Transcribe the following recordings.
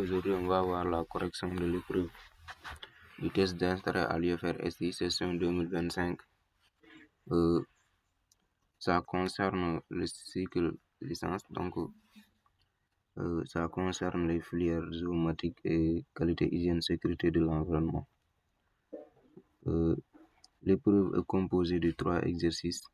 Aujourd'hui, on va voir la correction de l'épreuve du test d'intérêt à l'UFR SI session 2025. Ça concerne le cycle licence, donc ça concerne les filières géomatiques et qualité, hygiène, sécurité de l'environnement. L'épreuve est composée de 3 exercices,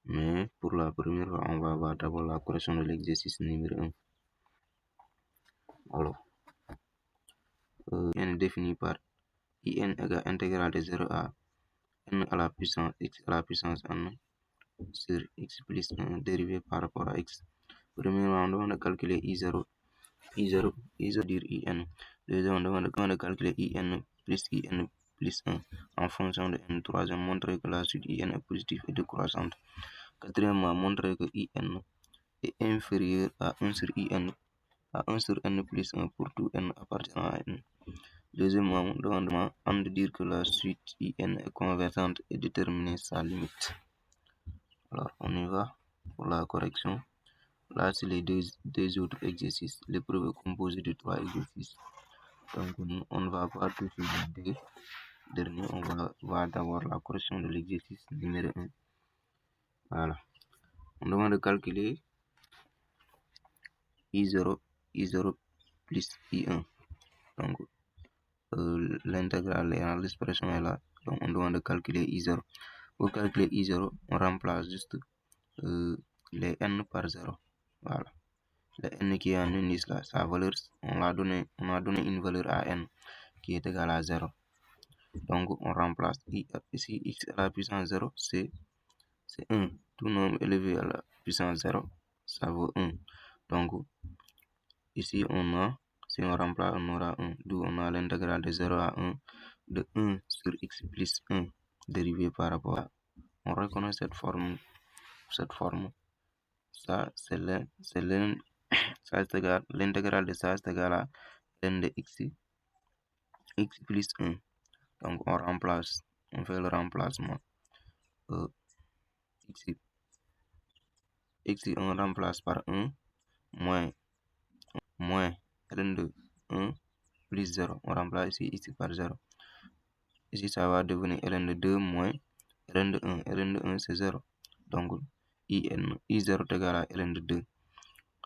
mais pour la première fois, on va voir d'abord la correction de l'exercice numéro 1. Alors, n défini par in égale intégrale de 0 à n à la puissance x à la puissance n sur x plus 1 dérivé par rapport à x. Premièrement, on demande de calculer I0 dire in. Deuxièmement, on demande de calculer in plus 1 en fonction de n. Troisièmement, montrer que la suite in est positive et décroissante. Quatrièmement, montrer que in est inférieur à 1 sur n plus 1 pour tout n appartenant à n. Deuxièmement, on de dire que la suite in est convergente et déterminer sa limite. Alors, on y va pour la correction. Là, c'est les deux autres exercices. L'épreuve est composée de 3 exercices. Donc, on ne va pas tout sur les deux derniers. On va voir d'abord la correction de l'exercice numéro 1. Voilà. On demande de calculer I0 plus I1. Donc, l'intégrale et l'expression est là. Donc, on demande de calculer I0. Pour calculer I0, on remplace juste les n par 0. Voilà. Le n qui est en indice là, sa valeur, on a donné une valeur à n qui est égale à 0. Donc, on remplace ici x à la puissance 0, c'est 1. Tout nombre élevé à la puissance 0, ça vaut 1. Donc, ici, si on remplace, on aura 1. D'où on a l'intégrale de 0 à 1 de 1 sur x plus 1 dérivé par rapport à. On reconnaît cette forme. Ça, c'est l'intégrale de ça, c'est égal à n de x plus 1. Donc, on fait le remplacement. X, on remplace par 1 moins ln de 1 plus 0. On remplace ici x par 0. Ici, ça va devenir ln de 2 moins ln de 1. ln de 1, c'est 0. Donc, I0 est égal à ln de 2.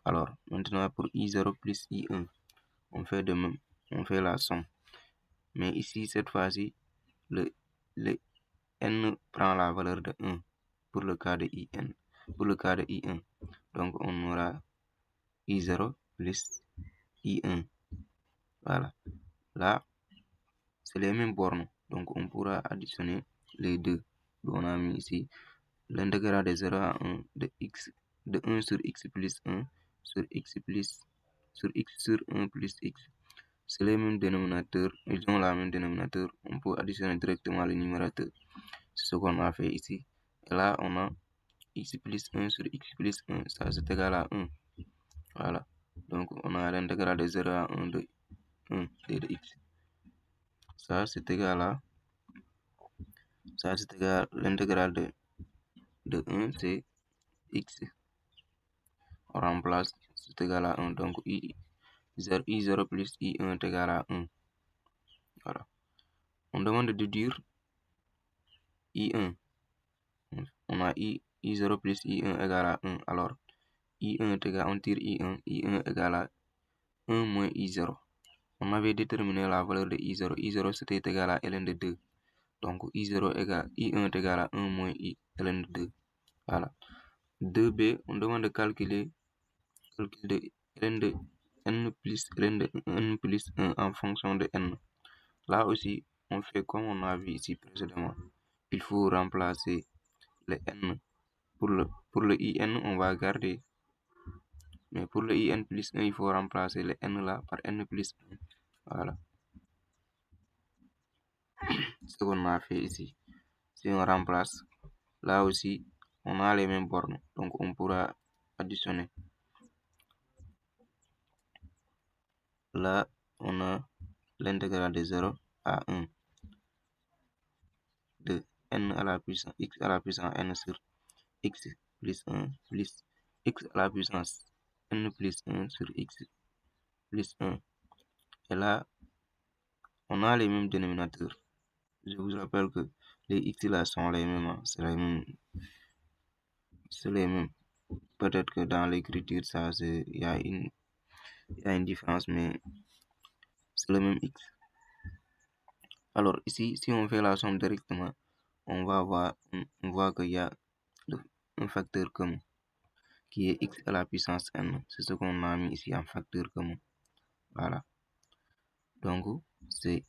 Alors, maintenant, pour I0 plus I1, on fait de même. On fait la somme. Mais ici, cette fois-ci, le n prend la valeur de 1 pour le cas de I1. Donc, on aura I0 plus I1. Voilà. Là, c'est les mêmes bornes. Donc, on pourra additionner les deux. Donc, on a mis ici l'intégrale de 0 à 1 de 1 sur x plus 1 sur x sur 1 plus x. C'est les mêmes dénominateurs. Ils ont la même dénominateur. On peut additionner directement le numérateur. C'est ce qu'on a fait ici. Et là, on a x plus 1 sur x plus 1. Ça, c'est égal à 1. Voilà. Donc, on a l'intégrale de 0 à 1 de 1 de x. Ça, c'est égal à l'intégrale de 1, c'est x. On remplace, c'est égal à 1. Donc, I0 plus I1 est égal à 1. Voilà. On demande de déduire I1. On a I0 plus I1 égale à 1. Alors, I1 est égal, on tire I1 est égal à 1 moins I0. On avait déterminé la valeur de I0. I0 c'était égal à ln de 2. Donc, I1 est égal à 1 moins ln de 2. Voilà. 2b, on demande de calculer de ln de n plus 1 en fonction de n. Là aussi, on fait comme on a vu ici précédemment. Il faut remplacer le n. Pour le in, on va garder. Mais pour le in plus 1, il faut remplacer le n là par n plus 1. Voilà. Ce qu'on a fait ici. Si on remplace, là aussi, on a les mêmes bornes. Donc, on pourra additionner. Là, on a l'intégrale de 0 à 1 de n à la puissance x à la puissance n sur x plus 1 plus x à la puissance n plus 1 sur x plus 1. Et là, on a les mêmes dénominateurs. Je vous rappelle que les x là sont les mêmes, hein. C'est les mêmes. Peut-être que dans l'écriture, il y a une différence, mais c'est le même x. Alors ici, si on fait la somme directement, on voit qu'il y a un facteur commun qui est x à la puissance n. C'est ce qu'on a mis ici en facteur commun. Voilà. Donc, c'est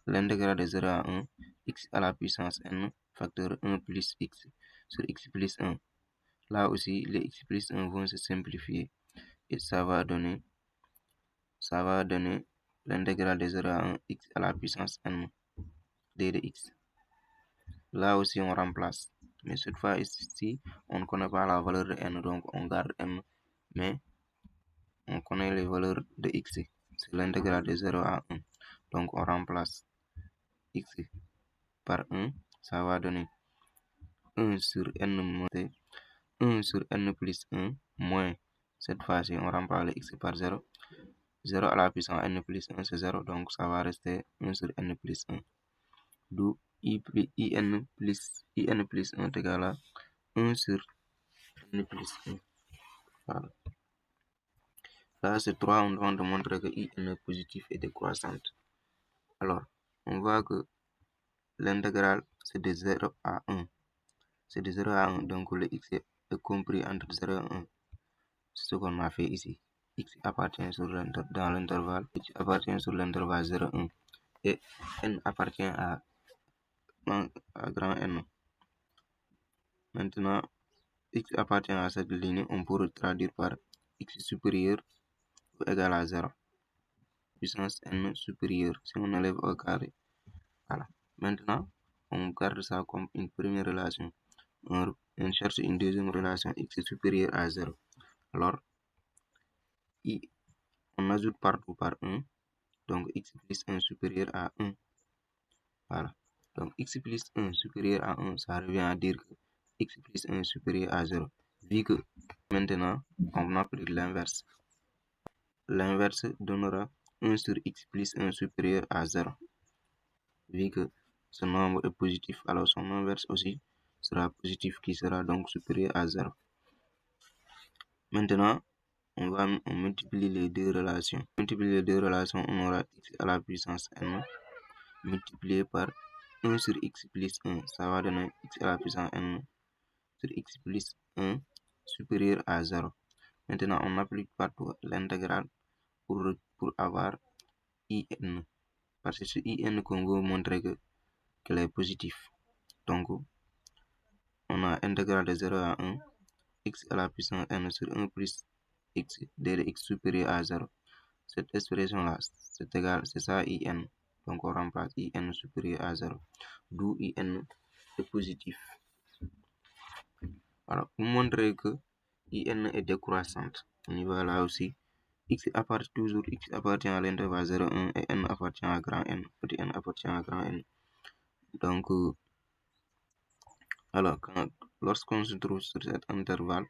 l'intégrale de 0 à 1, x à la puissance n, facteur 1 plus x sur x plus 1. Là aussi, les x plus 1 vont se simplifier et ça va donner l'intégrale de 0 à 1, x à la puissance n d de x. Là aussi, on remplace. Mais cette fois ici, on ne connaît pas la valeur de n, donc on garde n. Mais on connaît les valeurs de x. C'est l'intégrale de 0 à 1. Donc on remplace x par 1. Ça va donner 1 sur n moins 1 sur n plus 1 moins, cette fois-ci, on remplace le x par 0. 0 à la puissance n plus 1, c'est 0. Donc ça va rester 1 sur n plus 1. D'où in plus 1 est égal à 1 sur n plus 1. Voilà. Là, c'est 3, on doit montrer que in est positif et décroissante. Alors, on voit que l'intégrale, c'est de 0 à 1. C'est de 0 à 1, donc le x est compris entre 0 et 1. C'est ce qu'on a fait ici. X appartient dans l'intervalle. X appartient sur l'intervalle 0, 1. Et n appartient à grand N. Maintenant, x appartient à cette ligne, on peut traduire par x supérieur ou égal à 0. Puissance n supérieure, si on élève au carré. Voilà. Maintenant, on garde ça comme une première relation. On cherche une deuxième relation, x supérieur à 0. Alors, on ajoute partout par 1. Donc, x plus 1 supérieur à 1. Voilà. Donc, x plus 1 supérieur à 1, ça revient à dire que x plus 1 supérieur à 0. Vu que maintenant, on applique l'inverse. L'inverse donnera 1 sur x plus 1 supérieur à 0. Vu que ce nombre est positif, alors son inverse aussi sera positif, qui sera donc supérieur à 0. Maintenant, on multiplie les deux relations. On aura x à la puissance n multiplié par 1 sur x plus 1. Ça va donner x à la puissance n sur x plus 1 supérieur à 0. Maintenant, on applique partout l'intégrale pour avoir in. Parce que c'est in qu'on veut montrer qu'elle est positive. Donc, on a intégrale de 0 à 1, x à la puissance n sur 1 plus x d de x supérieur à 0. Cette expression-là, c'est ça in. Donc, on remplace in supérieur à 0. D'où in est positif. Alors, pour montrer que in est décroissante, on y va là aussi. X appartient à l'intervalle 0, 1 et n appartient à grand N. Petit n appartient à grand N. Donc, alors, lorsqu'on se trouve sur cet intervalle,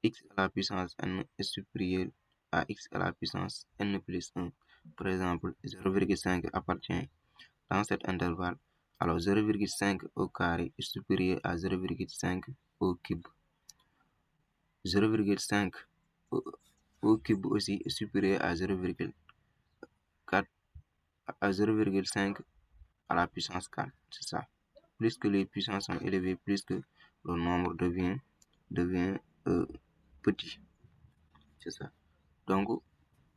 x à la puissance n est supérieur à x à la puissance n plus 1. Par exemple, 0,5 appartient dans cet intervalle. Alors, 0,5 au carré est supérieur à 0,5 au cube. 0,5 au cube aussi est supérieur à 0,4 à 0,5 à la puissance 4. C'est ça. Plus que les puissances sont élevées, plus que le nombre devient petit. C'est ça. Donc,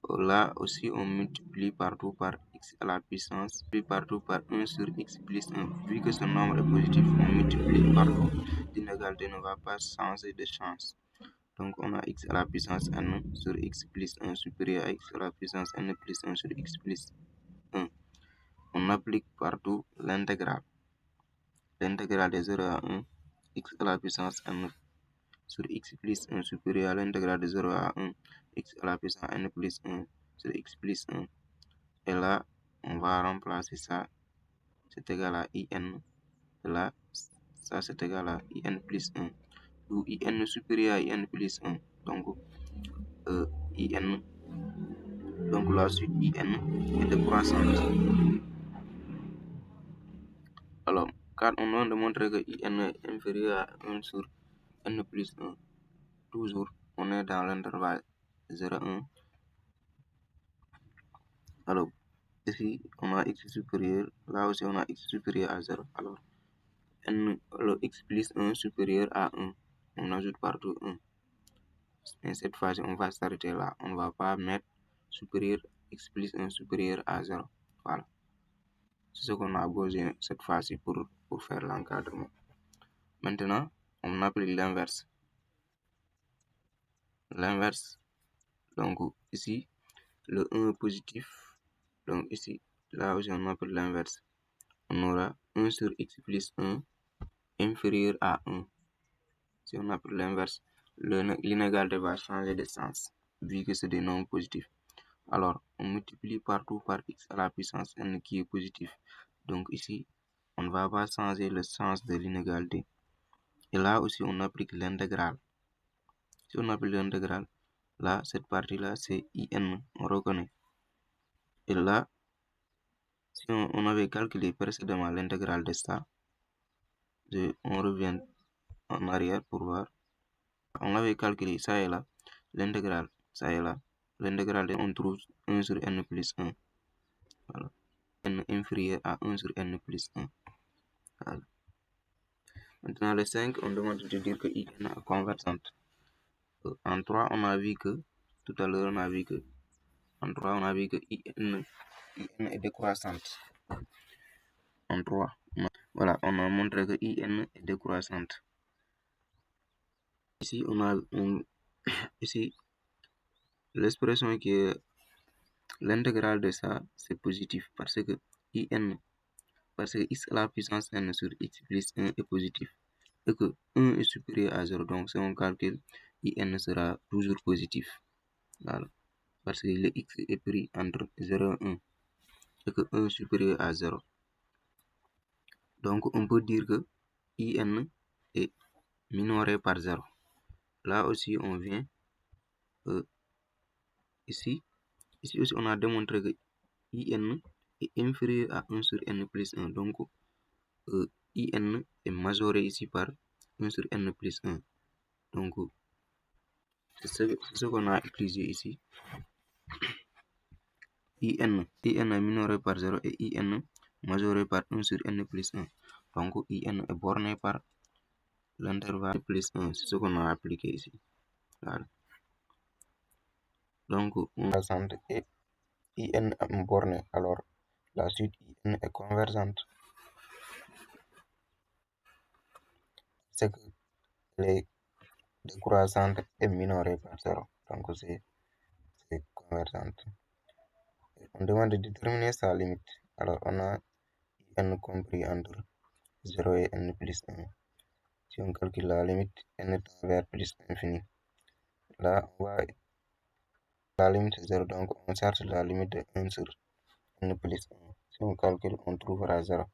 là aussi, on multiplie partout par x à la puissance, puis partout par 1 sur x plus 1. Vu que ce nombre est positif, on multiplie partout. L'inégalité ne va pas changer de chance. Donc, on a x à la puissance n sur x plus 1 supérieur à x à la puissance n plus 1 sur x plus 1. On applique partout l'intégrale. L'intégrale de 0 à 1, x à la puissance n sur x plus 1 supérieur à l'intégrale de 0 à 1, x à la puissance n plus 1 sur x plus 1. Et là, on va remplacer ça, c'est égal à in. Et là, ça c'est égal à in plus 1. Ou in supérieur à in plus 1. Donc, in Donc la suite IN est décroissante. Alors, car on vient de montrer que IN est inférieur à 1 sur N plus 1. Toujours, on est dans l'intervalle 0,1. Alors, ici, on a x supérieur, là aussi on a x supérieur à 0. Alors, le x plus 1 supérieur à 1. On ajoute partout 1. Et cette fois-ci, on va s'arrêter là. On ne va pas mettre supérieur, x plus 1 supérieur à 0. Voilà. C'est ce qu'on a besoin cette fois-ci pour faire l'encadrement. Maintenant, on applique l'inverse. L'inverse, donc ici, le 1 est positif. Donc ici, là aussi, on applique l'inverse. On aura 1 sur x plus 1 inférieur à 1. Si on applique l'inverse, l'inégalité va changer de sens, vu que c'est des nombres positifs. Alors, on multiplie partout par x à la puissance n qui est positif. Donc ici, on ne va pas changer le sens de l'inégalité. Et là aussi, on applique l'intégrale. Si on applique l'intégrale, là, cette partie-là, c'est IN, on reconnaît. Et là, si on avait calculé précédemment l'intégrale de ça, on revient en arrière pour voir. On avait calculé ça et là, l'intégrale, ça et là. L'intégrale, on trouve 1 sur n plus 1. Voilà. N inférieur à 1 sur n plus 1. Voilà. Maintenant, le 5, on demande de dire que IN est convergente. En 3, on a vu que, tout à l'heure, on a vu que, en 3, on a vu que IN est décroissante. En 3, voilà, on a montré que IN est décroissante. Ici, ici, l'expression qui est l'intégrale de ça, c'est positif parce que IN, parce que x à la puissance n sur x plus 1 est positif et que 1 est supérieur à 0. Donc, si on calcule, IN sera toujours positif. Voilà. Parce que le x est pris entre 0 et 1 et que 1 est supérieur à 0. Donc, on peut dire que IN est minoré par 0. Là aussi, on vient ici aussi, on a démontré que IN est inférieur à 1 sur n plus 1. Donc, IN est majoré ici par 1 sur n plus 1. Donc, c'est ce qu'on a utilisé ici. IN est minoré par 0 et IN majoré par 1 sur n plus 1. Donc, IN est borné par l'intervalle plus 1. C'est ce qu'on a appliqué ici. Voilà. Donc, on va centre et IN est borné. Alors, la suite IN est convergente. C'est que les décroissante est minorée par 0. Donc, c'est convergente. On demande de déterminer sa limite. Alors, on a n compris entre 0 et n plus 1. Si on calcule la limite, n tend vers plus infini. Là, on va la limite 0, donc on cherche la limite de 1 sur n plus 1. Si on calcule, on trouvera 0,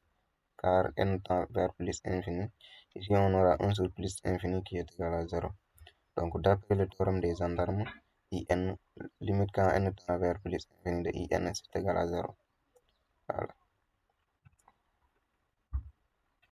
car n tend vers plus infini. Ici, on aura 1 sur plus infini qui est égal à 0. Donc, d'après le théorème des gendarmes, IN, limite quand n tend vers plus infini de IN, c'est égal à 0. Voilà.